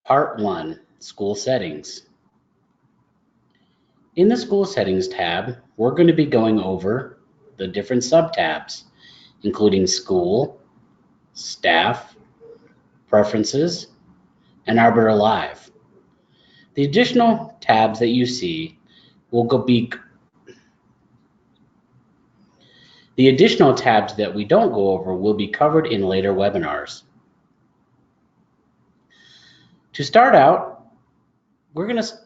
Part 1, School Settings. In the School Settings tab, we're going to be going over the different sub-tabs, including School, Staff, Preferences, and Arbiter Live. The additional tabs that you see the additional tabs that we don't go over will be covered in later webinars. To start out, the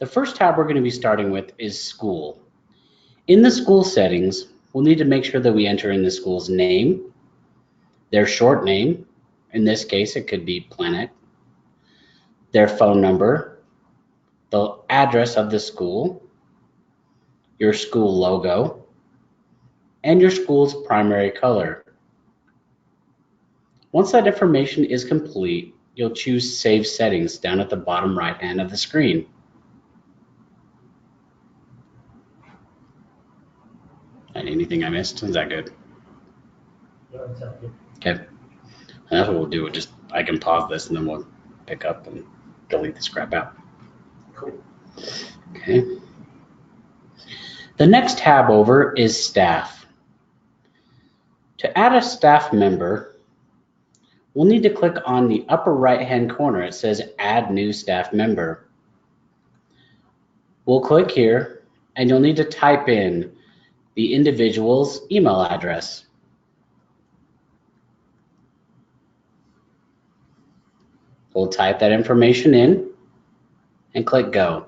first tab we're going to be starting with is School. In the School Settings, we'll need to make sure that we enter in the school's name, their short name, in this case it could be Planet, their phone number, the address of the school, your school logo, and your school's primary color. Once that information is complete, you'll choose Save Settings down at the bottom right hand of the screen. Anything I missed? Is that good? Okay. And that's what we'll do. I can pause this and then we'll pick up and delete this crap out. Cool. Okay. The next tab over is Staff. To add a staff member, we'll need to click on the upper right-hand corner. It says Add New Staff Member. We'll click here, and you'll need to type in the individual's email address. We'll type that information in and click Go.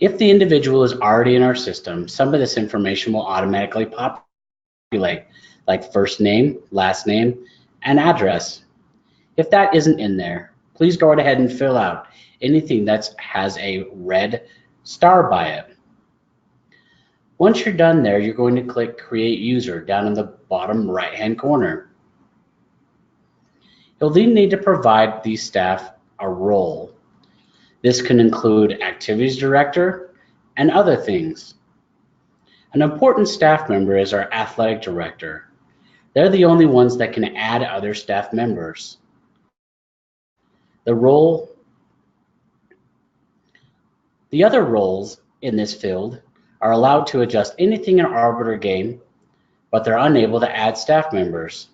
If the individual is already in our system, some of this information will automatically populate, like first name, last name, and address. If that isn't in there, please go ahead and fill out anything that has a red star by it. Once you're done there, you're going to click Create User down in the bottom right-hand corner. You'll then need to provide the staff a role. This can include Activities Director and other things. An important staff member is our Athletic Director. They're the only ones that can add other staff members. The other roles in this field are allowed to adjust anything in ArbiterGame, but they're unable to add staff members.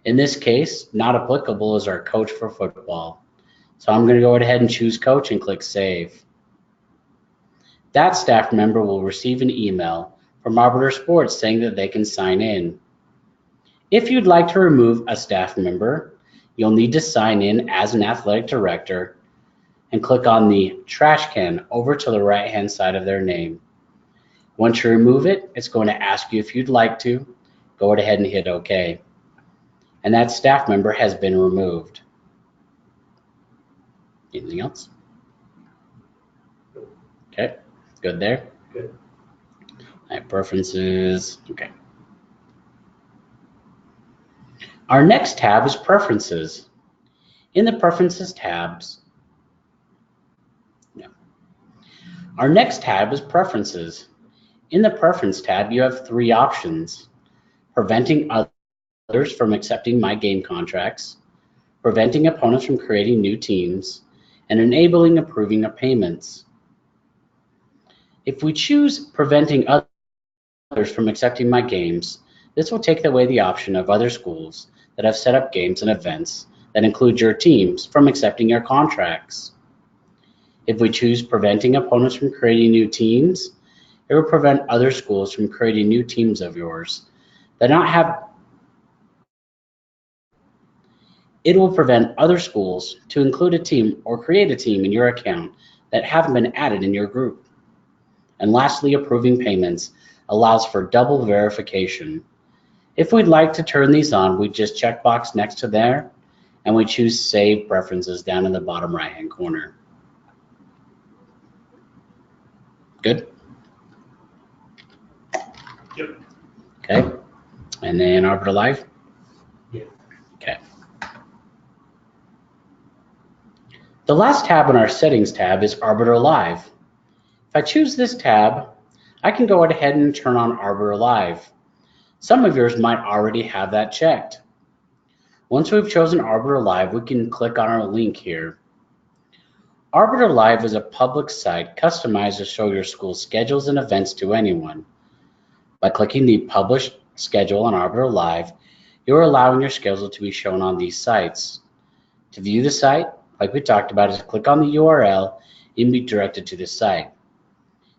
In this case, not applicable is our coach for football. So I'm going to go ahead and choose Coach and click Save. That staff member will receive an email from Arbiter Sports saying that they can sign in. If you'd like to remove a staff member, you'll need to sign in as an athletic director and click on the trash can over to the right-hand side of their name. Once you remove it, it's going to ask you if you'd like to. Go ahead and hit OK. And that staff member has been removed. Anything else? Okay, good there? Good. All right, preferences, okay. Our next tab is Preferences. In the Preferences tabs, Our next tab is Preferences. In the Preference tab, you have 3 options: preventing others from accepting my game contracts, preventing opponents from creating new teams, and enabling approving of payments. If we choose preventing others from accepting my games, this will take away the option of other schools that have set up games and events that include your teams from accepting your contracts. If we choose preventing opponents from creating new teams, it will prevent other schools from creating new teams of yours that It will prevent other schools to include a team or create a team in your account that haven't been added in your group. And lastly, approving payments allows for double verification. If we'd like to turn these on, we just check box next to there and we choose Save Preferences down in the bottom right-hand corner. Good? Yep. Okay. And then Arbiter Live? Yeah. Okay. The last tab in our Settings tab is Arbiter Live. If I choose this tab, I can go ahead and turn on Arbiter Live. Some of yours might already have that checked. Once we've chosen Arbiter Live, we can click on our link here. Arbiter Live is a public site customized to show your school's schedules and events to anyone. By clicking the Publish Schedule on Arbiter Live, you're allowing your schedule to be shown on these sites. To view the site, like we talked about, is click on the URL and be directed to the site.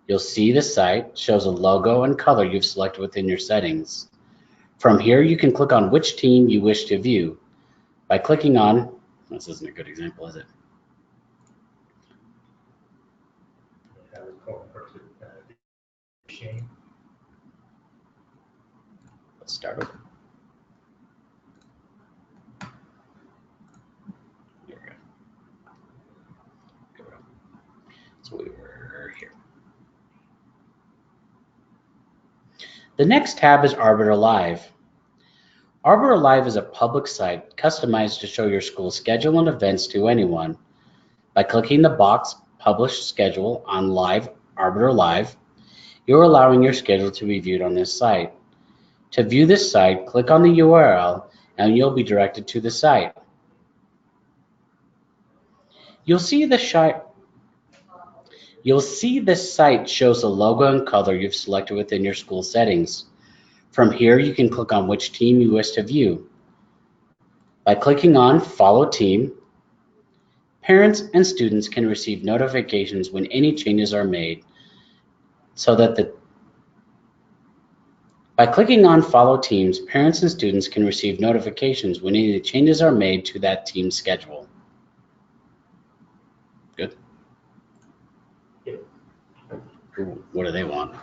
You'll see the site shows a logo and color you've selected within your settings. From here, you can click on which team you wish to view. By clicking on, this isn't a good example, is it? Let's start over. There we go. So we were here. The next tab is Arbiter Live. Arbiter Live is a public site customized to show your school's schedule and events to anyone. By clicking the box Publish Schedule on Arbiter Live, you're allowing your schedule to be viewed on this site. To view this site, click on the URL and you'll be directed to the site. You'll see the site shows the logo and color you've selected within your school settings. From here, you can click on which team you wish to view. By clicking on Follow Team, parents and students can receive notifications when any changes are made By clicking on Follow Teams, parents and students can receive notifications when any changes are made to that team's schedule. Good? Yep. What do they want?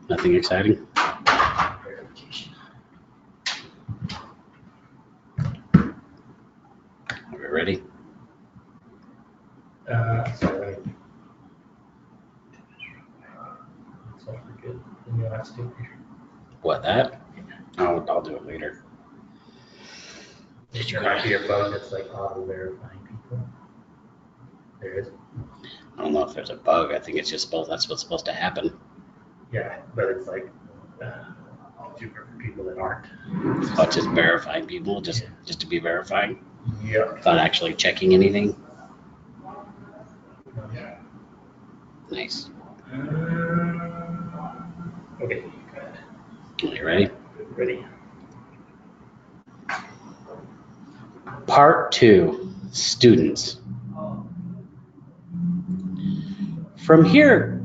Nothing exciting? Are we ready? Sorry. So we're good. And you'll have to do it. What, that? Oh, I'll do it later. There might be a bug that's like auto-verifying people. There is. I don't know if there's a bug. I think it's just that's what's supposed to happen. Yeah, but it's like for people that aren't. But just verifying people, just to be verifying, Yeah. without actually checking anything. Nice. Okay. Are you ready? Ready. Part 2, Students. From here,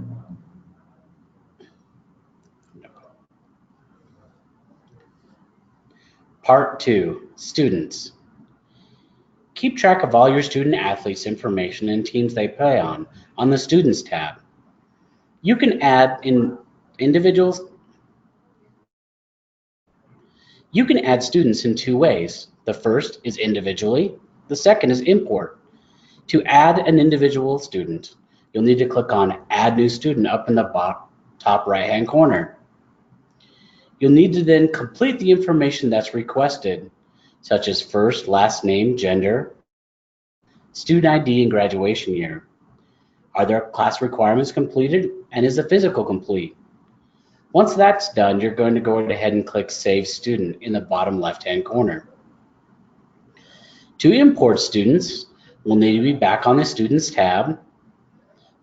Part 2, Students. Keep track of all your student athletes' information and teams they play on the Students tab. You can add You can add students in two ways. The first is individually, the second is import. To add an individual student, you'll need to click on Add New Student up in the top right-hand corner. You'll need to then complete the information that's requested, such as first, last name, gender, student ID, and graduation year. Are their class requirements completed, and is the physical complete? Once that's done, you're going to go ahead and click Save Student in the bottom left-hand corner. To import students, we'll need to be back on the Students tab.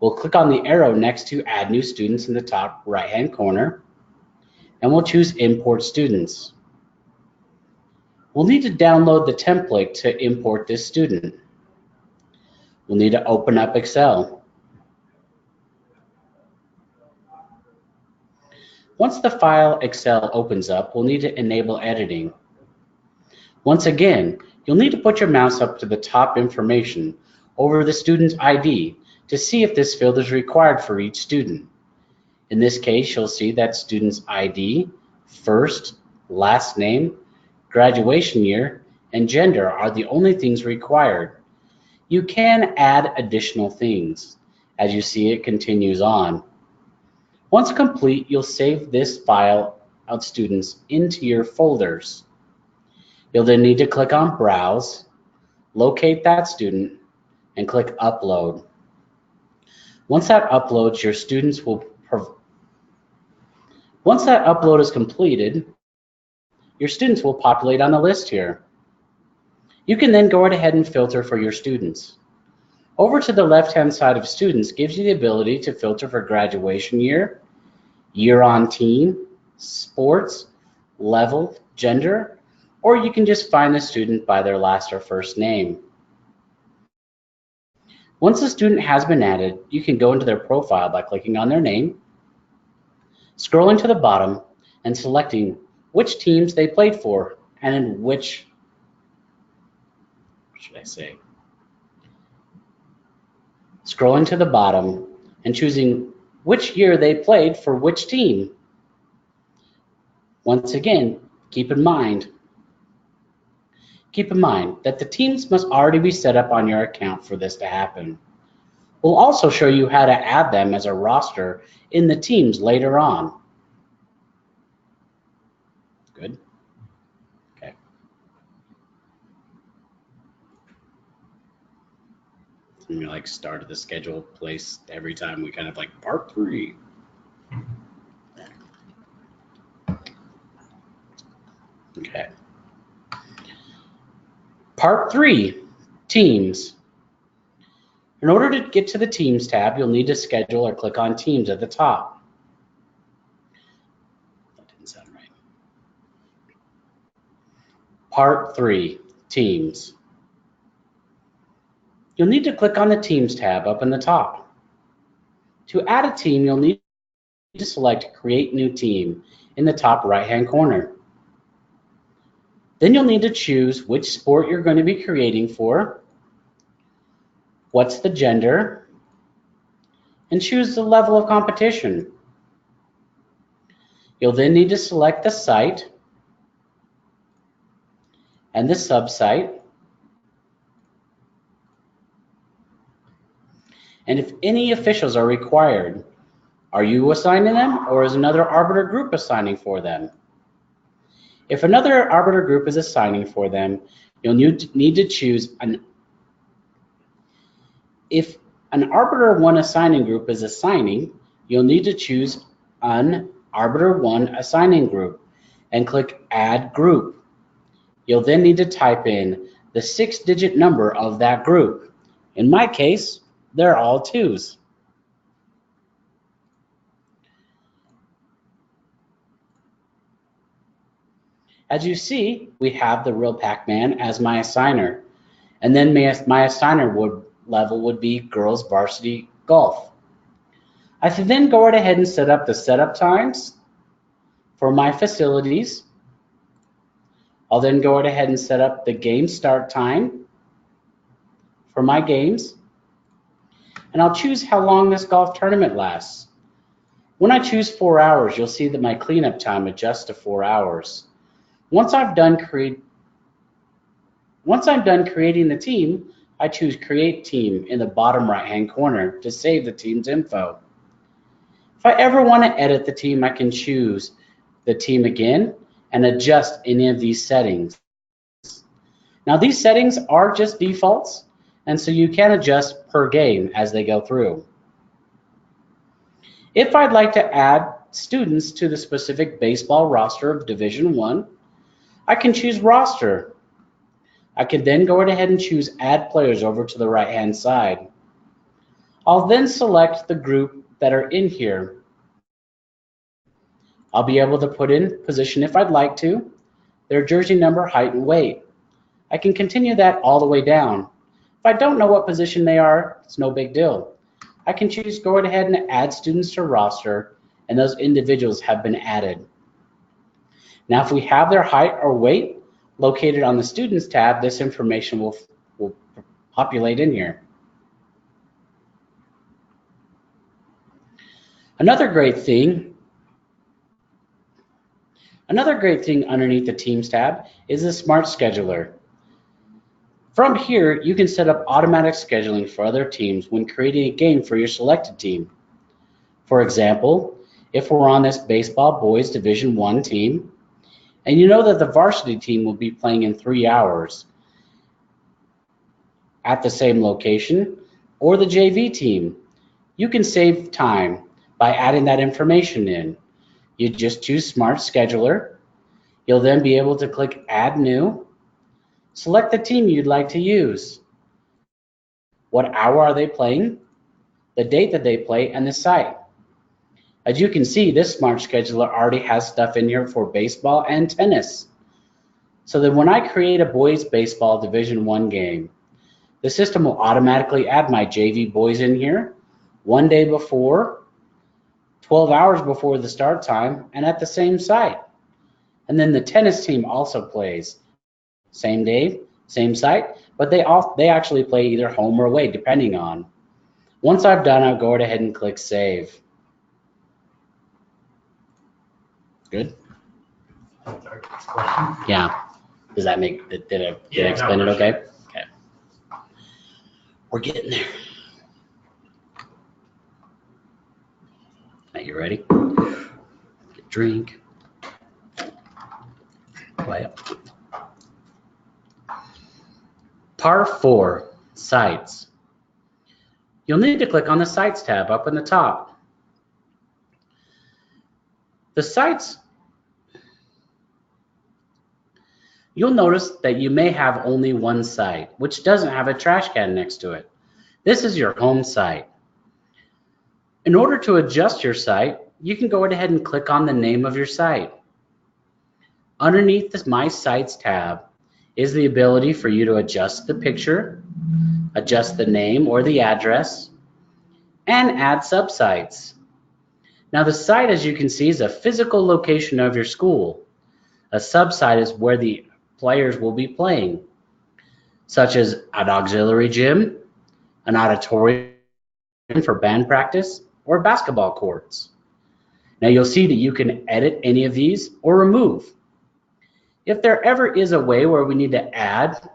We'll click on the arrow next to Add New Students in the top right-hand corner, and we'll choose Import Students. We'll need to download the template to import this student. We'll need to open up Excel. Once the file Excel opens up, we'll need to enable editing. Once again, you'll need to put your mouse up to the top information over the student's ID to see if this field is required for each student. In this case, you'll see that student's ID, first, last name, graduation year, and gender are the only things required. You can add additional things. As you see, it continues on. Once complete, you'll save this file of students into your folders. You'll then need to click on Browse, locate that student, and click Upload. Once that uploads, Once that upload is completed, your students will populate on the list here. You can then go right ahead and filter for your students. Over to the left-hand side of students gives you the ability to filter for graduation year, year on team, sports, level, gender, or you can just find the student by their last or first name. Once a student has been added, you can go into their profile by clicking on their name, scrolling to the bottom, and selecting which teams they played for and in which, scrolling to the bottom and choosing which year they played for which team. Once again, keep in mind that the teams must already be set up on your account for this to happen. We'll also show you how to add them as a roster in the teams later on. Good. Okay. I'm gonna start at the schedule place every time we kind of part 3. Okay. Part 3, teams. In order to get to the Teams tab, you'll need to schedule or click on Teams at the top. That didn't sound right. Part 3, Teams. You'll need to click on the Teams tab up in the top. To add a team, you'll need to select Create New Team in the top right-hand corner. Then you'll need to choose which sport you're going to be creating for, what's the gender, and choose the level of competition. You'll then need to select the site and the sub-site. And if any officials are required, are you assigning them or is another Arbiter group assigning for them? If another Arbiter group is assigning for them, you'll need to choose if an Arbiter 1 assigning group is assigning, you'll need to choose an Arbiter 1 assigning group and click Add Group. You'll then need to type in the 6-digit number of that group. In my case, they're all 2s. As you see, we have the real Pac-Man as my assigner, and then my assigner level would be Girls Varsity Golf. I can then go right ahead and set up the setup times for my facilities. I'll then go right ahead and set up the game start time for my games, and I'll choose how long this golf tournament lasts. When I choose 4 hours, you'll see that my cleanup time adjusts to 4 hours. Once I'm done creating the team, I choose Create Team in the bottom right-hand corner to save the team's info. If I ever want to edit the team, I can choose the team again and adjust any of these settings. Now, these settings are just defaults, and so you can adjust per game as they go through. If I'd like to add students to the specific baseball roster of Division 1, I can choose Roster. I can then go right ahead and choose Add Players over to the right-hand side. I'll then select the group that are in here. I'll be able to put in position if I'd like to, their jersey number, height, and weight. I can continue that all the way down. If I don't know what position they are, it's no big deal. I can choose go right ahead and add students to roster and those individuals have been added. Now, if we have their height or weight located on the Students tab, this information will populate in here. Another great thing underneath the Teams tab is the Smart Scheduler. From here, you can set up automatic scheduling for other teams when creating a game for your selected team. For example, if we're on this baseball boys Division I team, and you know that the varsity team will be playing in 3 hours at the same location, or the JV team, you can save time by adding that information in. You just choose Smart Scheduler. You'll then be able to click Add New. Select the team you'd like to use. What hour are they playing? The date that they play, and the site. As you can see, this Smart Scheduler already has stuff in here for baseball and tennis. So that when I create a boys baseball Division I game, the system will automatically add my JV boys in here 1 day before, 12 hours before the start time, and at the same site. And then the tennis team also plays. Same day, same site, but they actually play either home or away, depending on. Once I've done, I'll go ahead and click Save. Good? Sorry, question? Yeah. Does that make, did I explain it okay? Okay. We're getting there. Are you ready? Get a drink. Quiet. Part 4, Sites. You'll need to click on the Sites tab up in the top. The sites, you'll notice that you may have only one site, which doesn't have a trash can next to it. This is your home site. In order to adjust your site, you can go ahead and click on the name of your site. Underneath the My Sites tab is the ability for you to adjust the picture, adjust the name or the address, and add subsites. Now the site, as you can see, is a physical location of your school. A subsite is where the players will be playing, such as an auxiliary gym, an auditorium for band practice, or basketball courts. Now you'll see that you can edit any of these or remove. If there ever is a way where we need to add,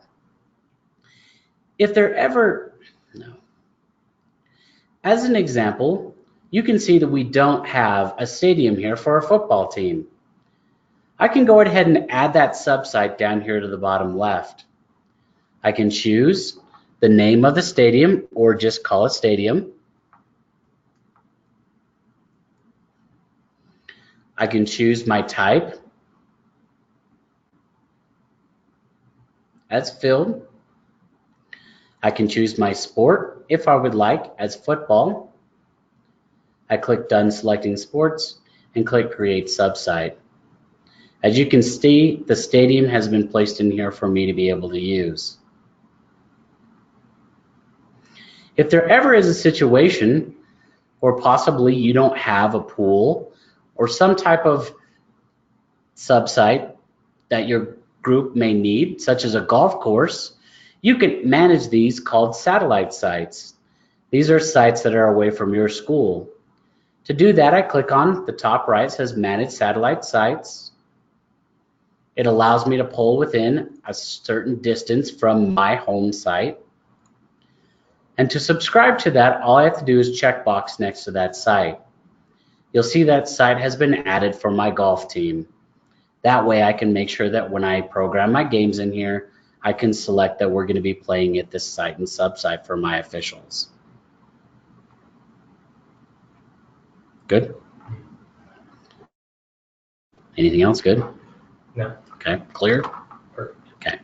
as an example, you can see that we don't have a stadium here for a football team. I can go ahead and add that subsite down here to the bottom left. I can choose the name of the stadium or just call it stadium. I can choose my type as field. I can choose my sport if I would like as football. I click Done selecting sports and click Create Subsite. As you can see, the stadium has been placed in here for me to be able to use. If there ever is a situation or possibly you don't have a pool or some type of subsite that your group may need, such as a golf course, you can manage these called satellite sites. These are sites that are away from your school. To do that, I click on the top right, it says Manage Satellite Sites. It allows me to pull within a certain distance from my home site. And to subscribe to that, all I have to do is checkbox next to that site. You'll see that site has been added for my golf team. That way I can make sure that when I program my games in here, I can select that we're going to be playing at this site and subsite for my officials. Good? Anything else? Good? No. Okay, clear? Perfect. Okay.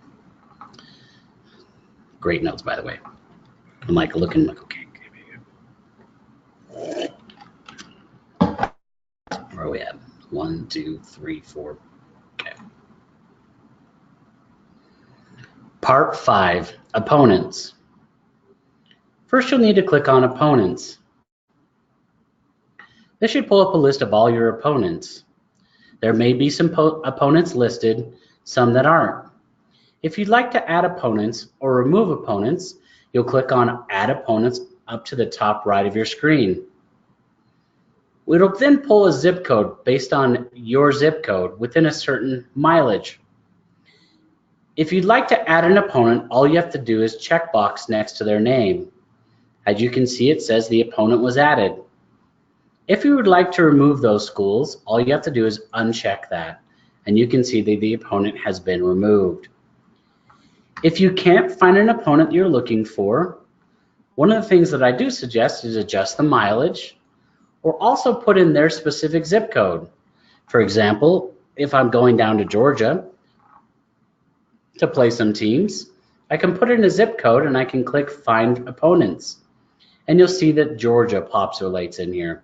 Great notes, by the way. I'm like looking like, okay. Where are we at? 1, 2, 3, 4. Okay. Part 5, Opponents. First, you'll need to click on Opponents. This should pull up a list of all your opponents. There may be some opponents listed, some that aren't. If you'd like to add opponents or remove opponents, you'll click on Add Opponents up to the top right of your screen. It'll then pull a zip code based on your zip code within a certain mileage. If you'd like to add an opponent, all you have to do is check box next to their name. As you can see, it says the opponent was added. If you would like to remove those schools, all you have to do is uncheck that, and you can see that the opponent has been removed. If you can't find an opponent you're looking for, one of the things that I do suggest is adjust the mileage, or also put in their specific zip code. For example, if I'm going down to Georgia to play some teams, I can put in a zip code and I can click Find Opponents, and you'll see that Georgia populates in here.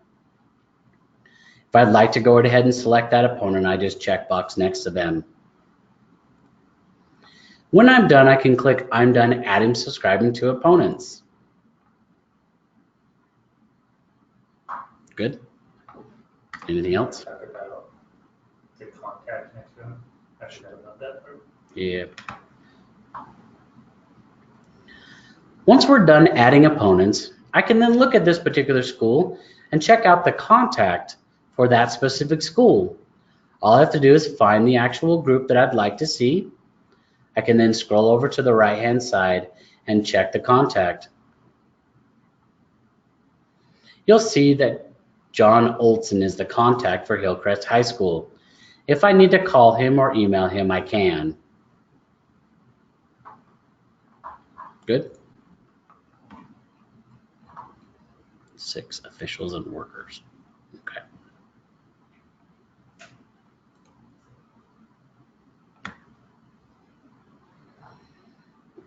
If I'd like to go ahead and select that opponent, I just check box next to them. When I'm done, I can click I'm done adding subscribing to opponents. Good. Anything else? Talk about the contact next to them. I should have done that part. Yeah. Once we're done adding opponents, I can then look at this particular school and check out the contact for that specific school. All I have to do is find the actual group that I'd like to see. I can then scroll over to the right-hand side and check the contact. You'll see that John Olson is the contact for Hillcrest High School. If I need to call him or email him, I can. Good. 6 officials and workers. Okay.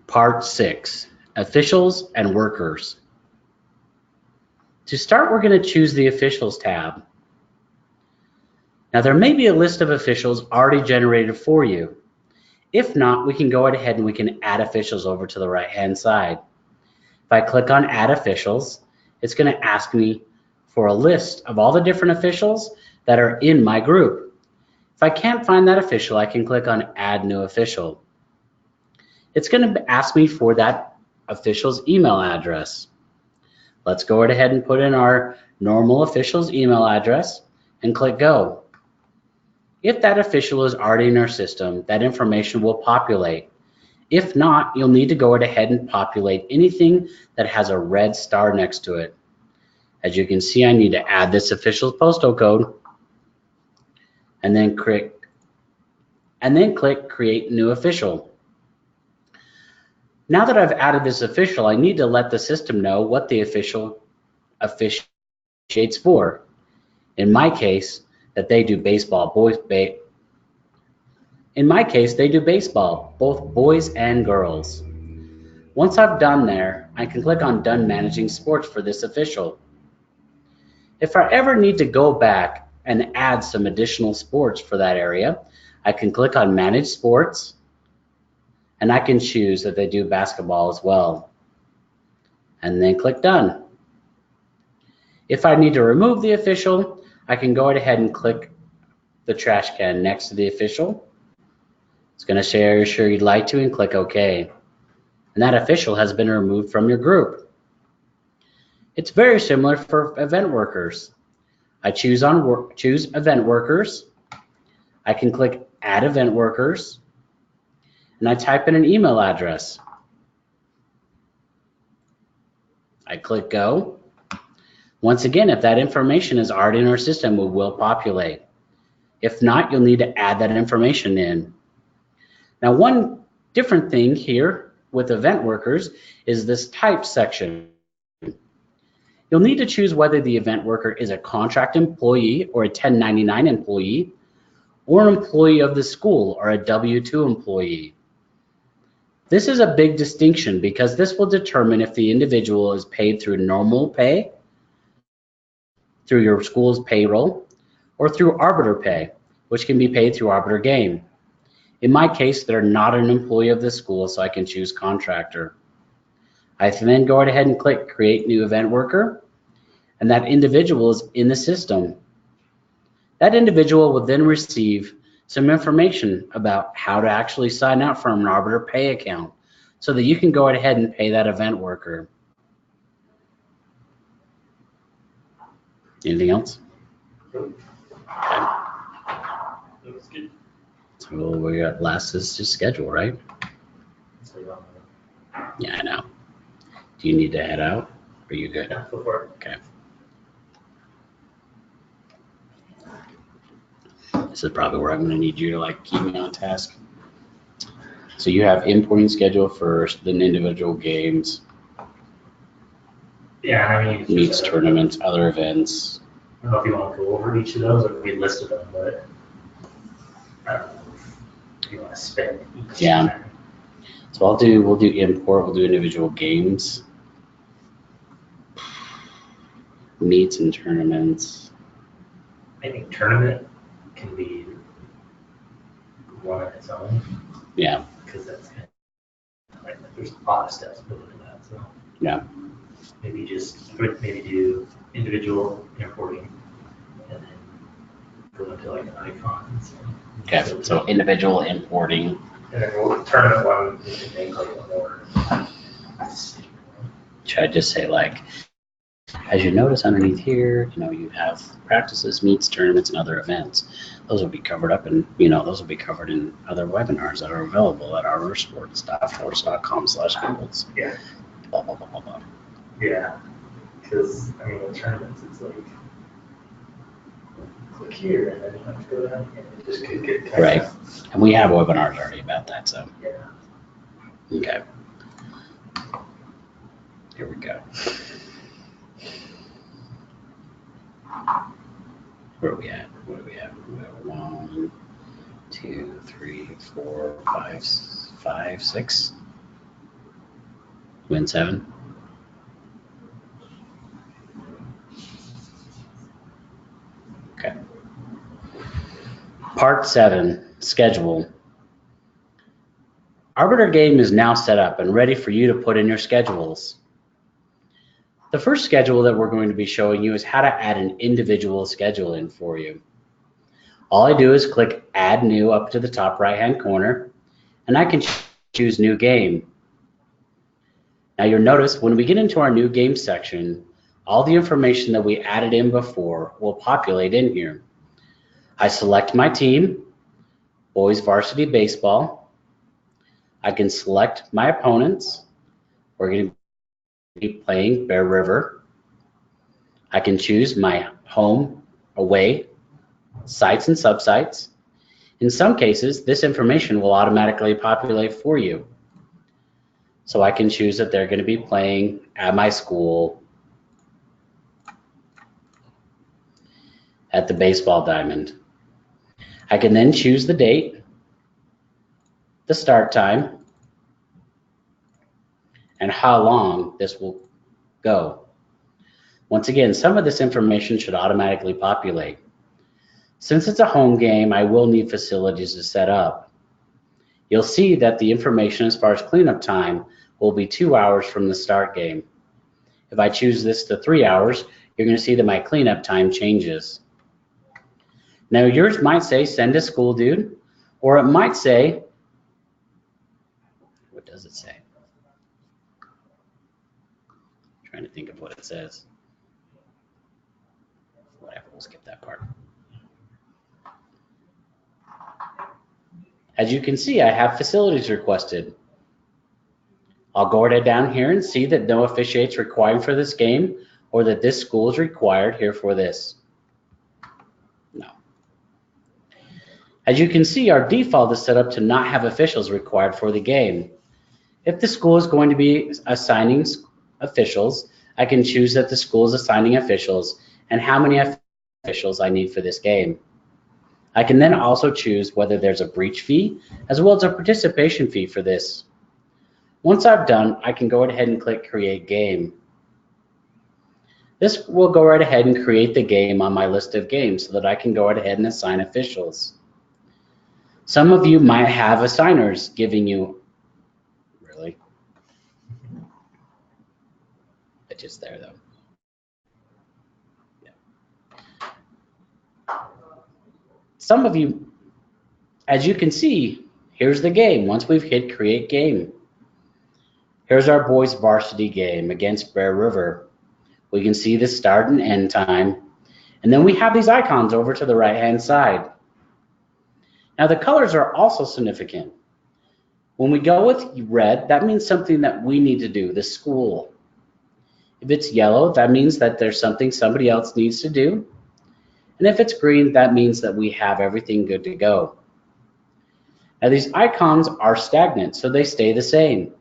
Part 6, officials and workers. To start, we're going to choose the officials tab. Now there may be a list of officials already generated for you. If not, we can go ahead and we can add officials over to the right-hand side. If I click on Add Officials, it's going to ask me for a list of all the different officials that are in my group. If I can't find that official, I can click on Add New Official. It's going to ask me for that official's email address. Let's go ahead and put in our normal official's email address and click Go. If that official is already in our system, that information will populate. If not, you'll need to go ahead and populate anything that has a red star next to it. As you can see, I need to add this official's postal code and then click Create New Official. Now that I've added this official, I need to let the system know what the official officiates for. In my case, that they do baseball, In my case, they do baseball, both boys and girls. Once I've done there, I can click on Done Managing Sports for this official. If I ever need to go back and add some additional sports for that area, I can click on Manage Sports, and I can choose that they do basketball as well. And then click Done. If I need to remove the official, I can go ahead and click the trash can next to the official. It's going to say, are you sure you'd like to, and click OK. And that official has been removed from your group. It's very similar for event workers. I choose event workers. I can click Add Event Workers, and I type in an email address. I click Go. Once again, if that information is already in our system, it will populate. If not, you'll need to add that information in. Now, one different thing here with event workers is this type section. You'll need to choose whether the event worker is a contract employee or a 1099 employee, or an employee of the school or a W-2 employee. This is a big distinction because this will determine if the individual is paid through normal pay, through your school's payroll, or through Arbiter Pay, which can be paid through ArbiterGame. In my case, they're not an employee of the school, so I can choose contractor. I can then go ahead and click Create New Event Worker, and that individual is in the system. That individual will then receive some information about how to actually sign up for an Arbiter Pay account so that you can go ahead and pay that event worker. Anything else? Okay. So we got last is just schedule, right? Yeah, I know. Do you need to head out? Or are you good? Yeah, go for it. Okay. This is probably where I'm going to need you to like keep me on task. So you have importing schedule first, then individual games. Yeah, I mean, meets, tournaments, other events. I don't know if you want to go over each of those or if we listed them, but I don't know if you want to spend each. Yeah. So we'll do import, we'll do individual games, meets and tournaments. I think tournament can be one on its own. Yeah. Because that's kind of like there's a lot of steps built into that. So yeah. Maybe do individual importing and then go into like icons. Okay. So individual importing. And then we'll tournament one we can make like one more. Should I just say like, as you notice underneath here, you have practices, meets, tournaments, and other events. Those will be covered up and, those will be covered in other webinars that are available at arbitersports.force.com/guild. Yeah. Blah, blah, blah, blah, blah. Yeah. Because, I mean, with tournaments, it's like, click here, and then you have to go down here. It just could get kind right. And we have webinars already about that, so. Yeah. Okay. Here we go. Where are we at? What do we have? We have 1, 2, 3, 4, 5, 6. Win 7. Okay. Part 7, schedule. ArbiterGame is now set up and ready for you to put in your schedules. The first schedule that we're going to be showing you is how to add an individual schedule in for you. All I do is click Add New up to the top right-hand corner, and I can choose New Game. Now you'll notice when we get into our New Game section, all the information that we added in before will populate in here. I select my team, Boys Varsity Baseball. I can select my opponents. We're going to be playing Bear River. I can choose my home, away, sites and subsites. In some cases, this information will automatically populate for you. So I can choose that they're going to be playing at my school at the baseball diamond. I can then choose the date, the start time, and how long this will go. Once again, some of this information should automatically populate. Since it's a home game, I will need facilities to set up. You'll see that the information as far as cleanup time will be 2 hours from the start game. If I choose this to 3 hours, you're going to see that my cleanup time changes. Now yours might say send to school, dude, or it might say, what does it say? I'm trying to think of what it says. Whatever, we'll skip that part. As you can see, I have facilities requested. I'll go right down here and see that no officiates required for this game or that this school is required here for this. No. As you can see, our default is set up to not have officials required for the game. If the school is going to be assigning officials, I can choose that the school is assigning officials and how many officials I need for this game. I can then also choose whether there's a breach fee as well as a participation fee for this. Once I've done, I can go ahead and click Create Game. This will go right ahead and create the game on my list of games so that I can go right ahead and assign officials. Some of you might have assigners giving you, really? It's just there though. some of you, as you can see, here's the game. Once we've hit create game, here's our boys varsity game against Bear River. We can see the start and end time, and then we have these icons over to the right hand side. Now the colors are also significant. When we go with red, that means something that we need to do, the school. If it's yellow, that means that there's something somebody else needs to do. And if it's green, that means that we have everything good to go. Now these icons are stagnant, so they stay the same.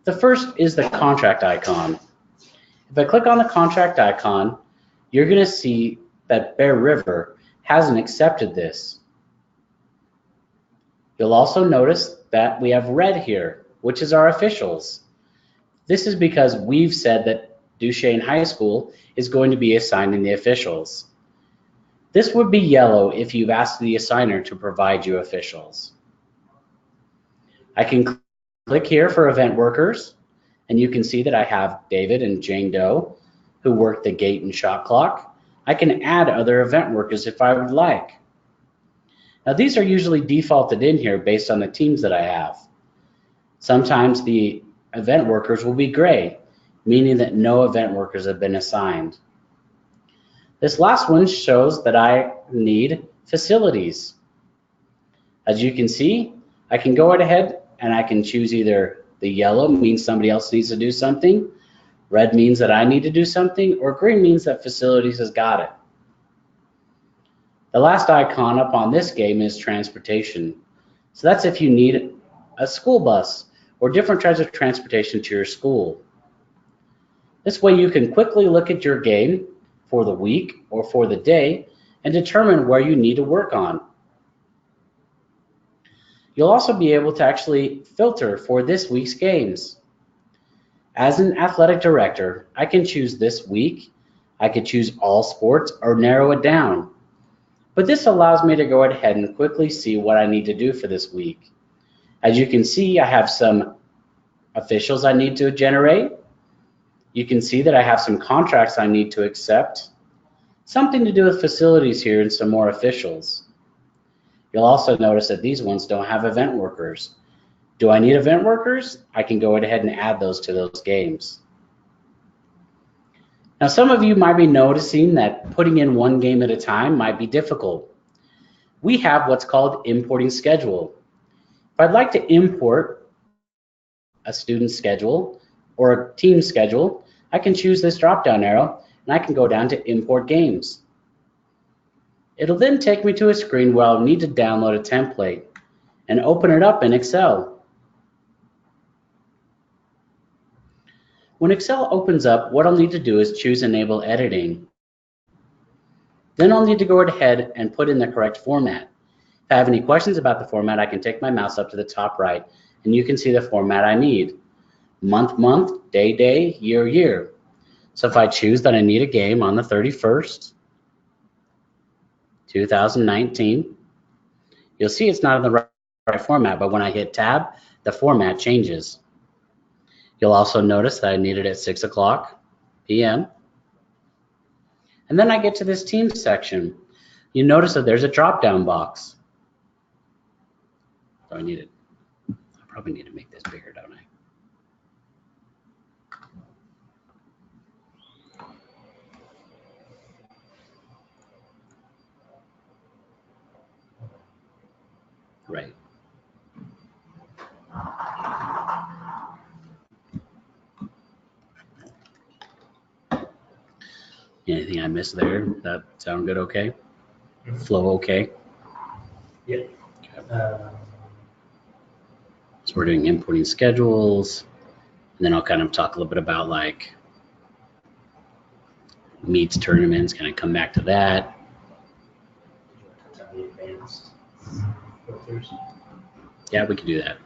The first is the contract icon. If I click on the contract icon, you're going to see that Bear River hasn't accepted this. You'll also notice that we have red here, which is our officials. This is because we've said that Duchesne High School is going to be assigning the officials. This would be yellow if you've asked the assigner to provide you officials. I can click here for event workers, and you can see that I have David and Jane Doe who work the gate and shot clock. I can add other event workers if I would like. Now these are usually defaulted in here based on the teams that I have. Sometimes the event workers will be gray, meaning that no event workers have been assigned. This last one shows that I need facilities. As you can see, I can go right ahead and I can choose either the yellow means somebody else needs to do something, red means that I need to do something, or green means that facilities has got it. The last icon up on this game is transportation. So that's if you need a school bus or different types of transportation to your school. This way you can quickly look at your game for the week or for the day and determine where you need to work on. You'll also be able to actually filter for this week's games. As an athletic director, I can choose this week, I could choose all sports or narrow it down. But this allows me to go ahead and quickly see what I need to do for this week. As you can see, I have some officials I need to generate. You can see that I have some contracts I need to accept. Something to do with facilities here and some more officials. You'll also notice that these ones don't have event workers. Do I need event workers? I can go ahead and add those to those games. Now some of you might be noticing that putting in one game at a time might be difficult. We have what's called importing schedule. If I'd like to import a student schedule or a team schedule, I can choose this drop-down arrow and I can go down to import games. It'll then take me to a screen where I'll need to download a template and open it up in Excel. When Excel opens up, what I'll need to do is choose Enable Editing. Then I'll need to go ahead and put in the correct format. If I have any questions about the format, I can take my mouse up to the top right and you can see the format I need. Month, month, day, day, year, year. So if I choose that I need a game on the 31st, 2019, you'll see it's not in the right format, but when I hit tab, the format changes. You'll also notice that I need it at 6 o'clock p.m. And then I get to this team section. You notice that there's a drop-down box. So I probably need to make this bigger, don't I? Right. Anything I missed there? That sound good? Okay. Flow okay? Yep. Okay. So we're doing importing schedules, and then I'll kind of talk a little bit about like meets, tournaments, kind of come back to that. The advanced filters. Yeah, we can do that.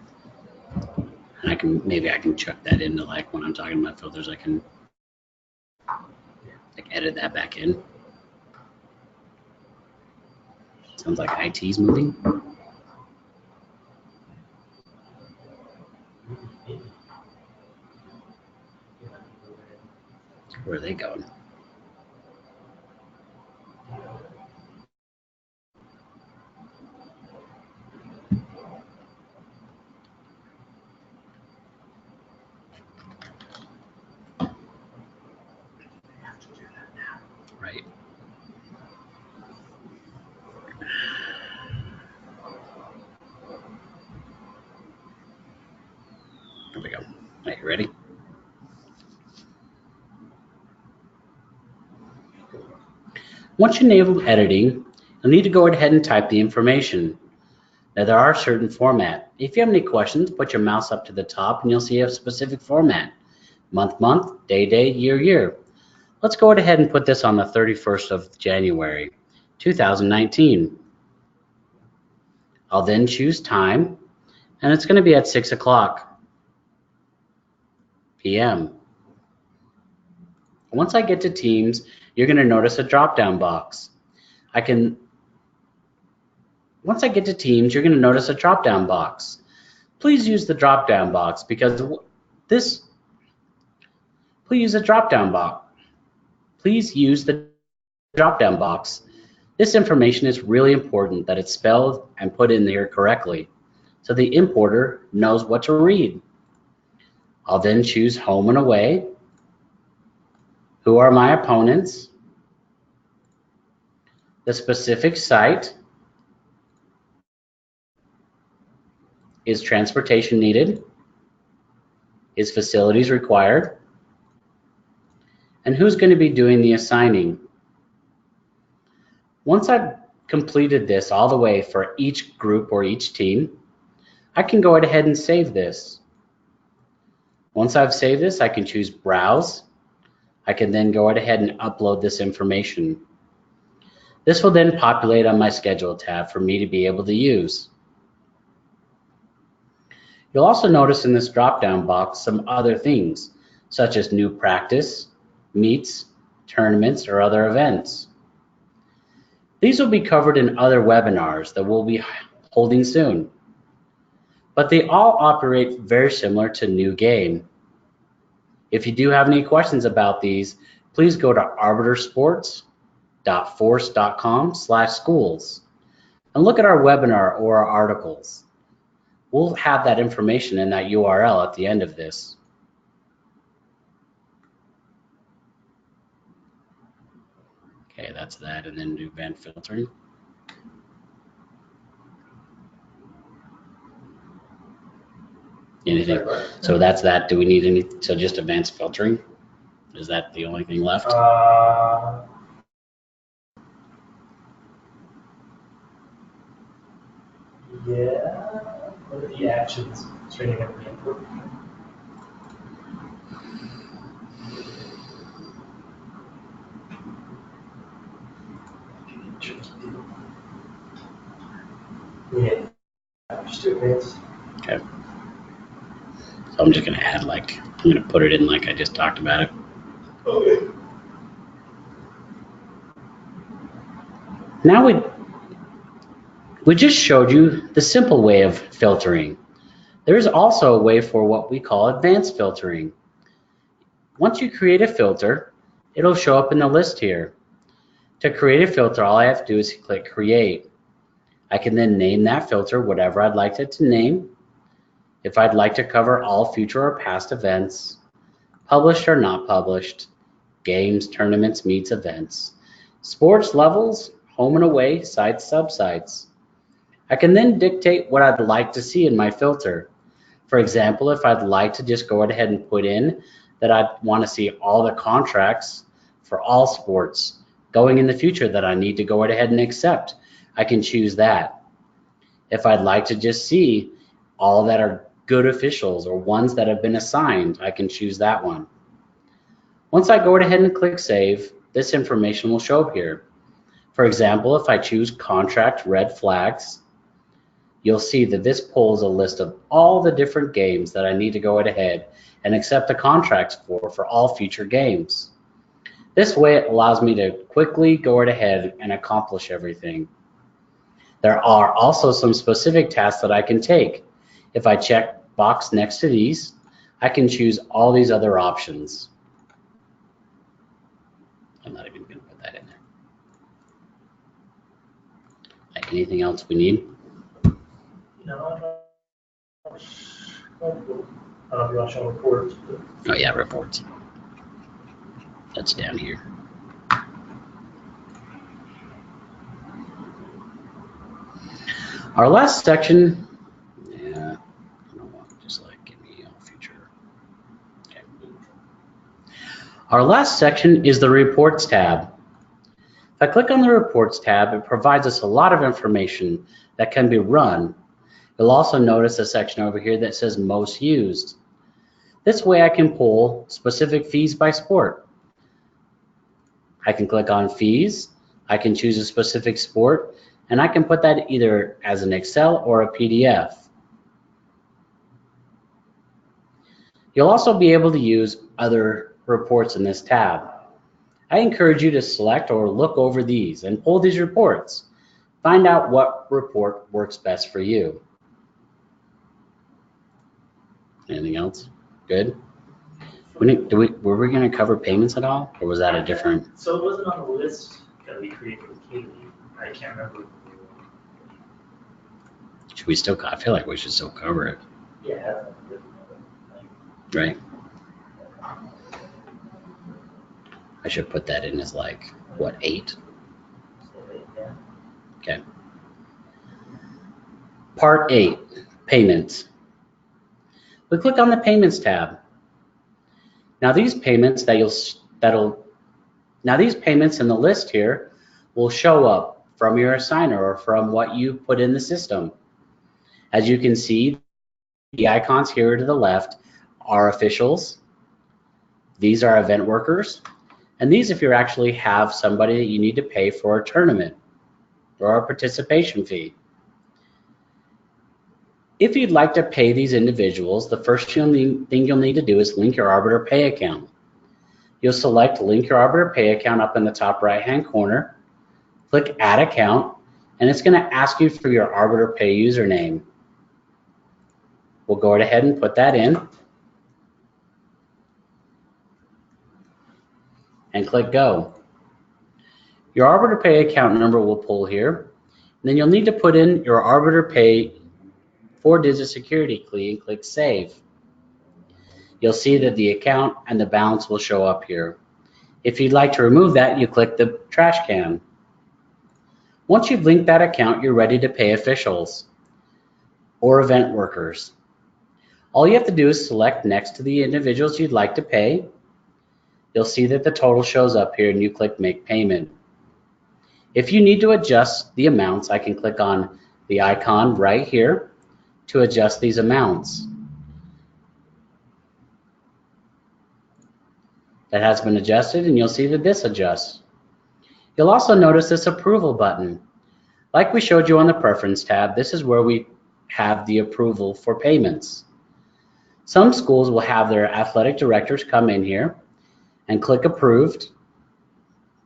And maybe I can chuck that into like when I'm talking about filters, I can like edit that back in. Sounds like IT's moving. Where are they going? right? Here we go. Are you ready? Once you enable editing, you'll need to go ahead and type the information. Now there are certain format. If you have any questions, put your mouse up to the top and you'll see a specific format. Month, day, year. Let's go ahead and put this on the 31st of January, 2019. I'll then choose time, and it's going to be at 6 o'clock p.m. Once I get to Teams, you're going to notice a drop-down box. Once I get to Teams, you're going to notice a drop-down box. Please use the drop-down box because please use the drop-down box. This information is really important that it's spelled and put in there correctly so the importer knows what to read. I'll then choose home and away. Who are my opponents? The specific site. Is transportation needed? Is facilities required? And who's going to be doing the assigning? Once I've completed this all the way for each group or each team, I can go ahead and save this. Once I've saved this, I can choose Browse. I can then go ahead and upload this information. This will then populate on my Schedule tab for me to be able to use. You'll also notice in this drop-down box some other things, such as new practice, meets, tournaments, or other events. These will be covered in other webinars that we'll be holding soon, but they all operate very similar to New Game. If you do have any questions about these, please go to arbitersports.force.com/schools and look at our webinar or our articles. We'll have that information in that URL at the end of this. Okay, that's that, and then do event filtering. Anything? So that's that. Do we need any? So just advanced filtering? Is that the only thing left? Yeah. What are the actions straight ahead of the input? Yeah. Just do advanced. Okay. So I'm just going to add I'm going to put it in like I just talked about it. Okay. Now we just showed you the simple way of filtering. There is also a way for what we call advanced filtering. Once you create a filter, it'll show up in the list here. To create a filter, all I have to do is click Create. I can then name that filter whatever I'd like it to name. If I'd like to cover all future or past events, published or not published, games, tournaments, meets, events, sports levels, home and away, sites, subsites. I can then dictate what I'd like to see in my filter. For example, if I'd like to just go ahead and put in that I want to see all the contracts for all sports going in the future that I need to go ahead and accept, I can choose that. If I'd like to just see all that are good officials or ones that have been assigned, I can choose that one. Once I go ahead and click Save, this information will show up here. For example, if I choose Contract Red Flags, you'll see that this pulls a list of all the different games that I need to go ahead and accept the contracts for all future games. This way it allows me to quickly go ahead and accomplish everything. There are also some specific tasks that I can take. If I check box next to these, I can choose all these other options. I'm not even going to put that in there. Anything else we need? No, I don't know if you want to show reports. Oh yeah, reports. That's down here. Our last section, yeah, I don't want just like give me all future. Okay. Our last section is the Reports tab. If I click on the Reports tab, it provides us a lot of information that can be run. You'll also notice a section over here that says Most Used. This way I can pull specific fees by sport. I can click on Fees, I can choose a specific sport, and I can put that either as an Excel or a PDF. You'll also be able to use other reports in this tab. I encourage you to select or look over these and pull these reports. Find out what report works best for you. Anything else? Good? Were we going to cover payments at all? Or was that a different? So it wasn't on the list that we created with Kaylee. I can't remember. Should we still, I feel like we should still cover it. Yeah. Right? I should put that in as like, what, 8? Yeah. Okay. Part 8, Payments. We click on the Payments tab. Now these payments these payments in the list here will show up from your assigner or from what you put in the system. As you can see, the icons here to the left are officials. These are event workers. And these if you actually have somebody that you need to pay for a tournament or a participation fee. If you'd like to pay these individuals, the first thing you'll need to do is link your Arbiter Pay account. You'll select Link Your Arbiter Pay account up in the top right-hand corner, click Add Account, and it's going to ask you for your Arbiter Pay username. We'll go ahead and put that in and click Go. Your Arbiter Pay account number will pull here. And then you'll need to put in your Arbiter Pay 4-digit security key and click Save. You'll see that the account and the balance will show up here. If you'd like to remove that, you click the trash can. Once you've linked that account, you're ready to pay officials or event workers. All you have to do is select next to the individuals you'd like to pay. You'll see that the total shows up here and you click Make Payment. If you need to adjust the amounts, I can click on the icon right here to adjust these amounts. That has been adjusted and you'll see that this adjusts. You'll also notice this approval button. Like we showed you on the Preference tab, this is where we have the approval for payments. Some schools will have their athletic directors come in here and click Approved,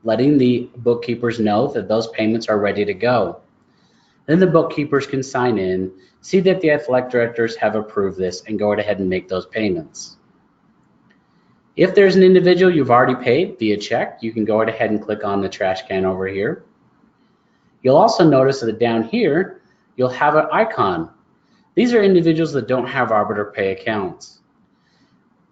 letting the bookkeepers know that those payments are ready to go. Then the bookkeepers can sign in, see that the athletic directors have approved this, and go ahead and make those payments. If there's an individual you've already paid via check, you can go ahead and click on the trash can over here. You'll also notice that down here, you'll have an icon. These are individuals that don't have Arbiter Pay accounts.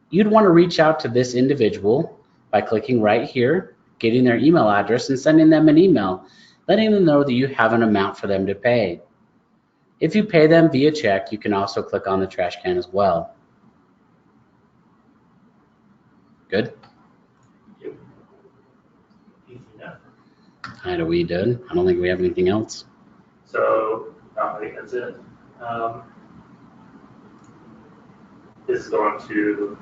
You'd want to reach out to this individual by clicking right here, getting their email address, and sending them an email, letting them know that you have an amount for them to pay. If you pay them via check, you can also click on the trash can as well. Good? Yep. Easy enough. Are we done? I don't think we have anything else. So, I think that's it. This is going to